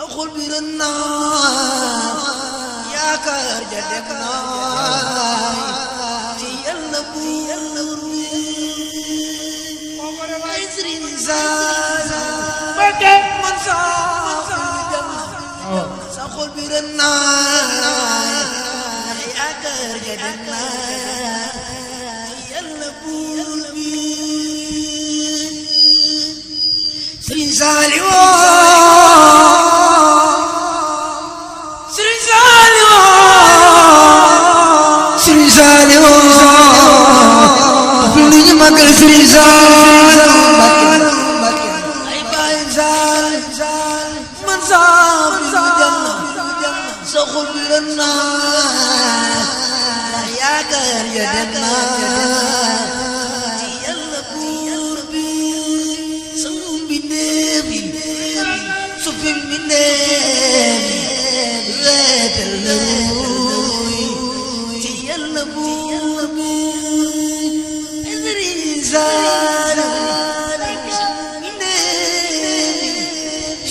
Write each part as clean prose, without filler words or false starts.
xol bi ren yaakaar ja dem ci Yàlla buur bi ay Sëriñ Saaliw Mbakke man sa xol bi ren yaakaar ja dem Yàlla buur bi Sëriñ Saaliw magal Sëriñ Saaliw Mbakke ay baay Saal man saa fi janna sa xol bi ren yaakaar ya dem ci Yàlla buur bi sangu mbindeef yi su fi mbindeef weetal na ci Yàlla buur bi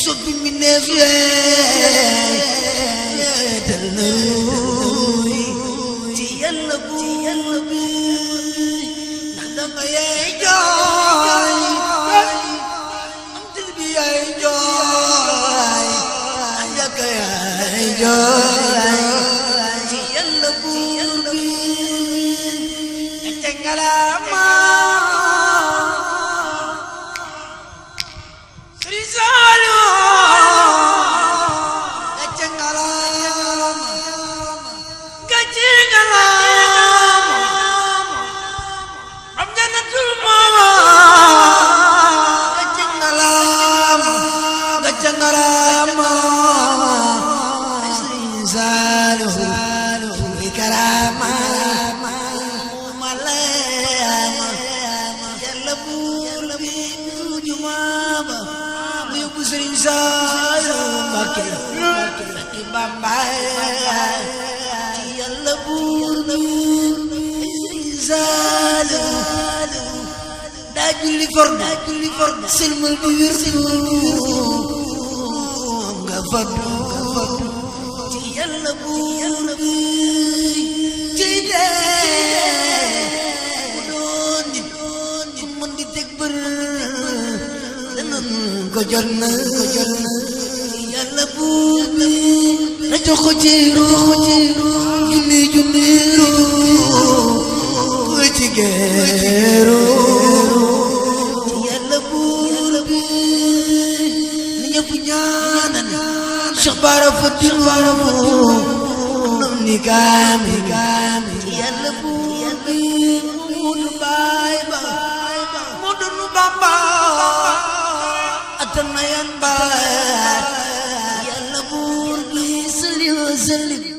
soppi mi neef weetal na ci Yàlla buur bi ndax dama yaay jooy am til bi yaay jooy am jaka yaay jooy ci Yàlla buur bi te ngalaama Sëriñ Saaliw Mbakke Bamba ci Yàlla buur bi Sëriñ Saaliw daa julli fardu sëlmal bi wirdu nga faddu ci Yàlla buur bi ci dee ku doon nit ku mën di teg bër ko jot na Yàlla buur bi na jox ko ci junni ko ci geeru Yàlla buur bi ni ñëpp ñaanal Cheikh Bara Fatil nam ni gaami Yàlla buur bi mu du baay ba mu du nu Bamba Yàlla buur bi salli wa sallim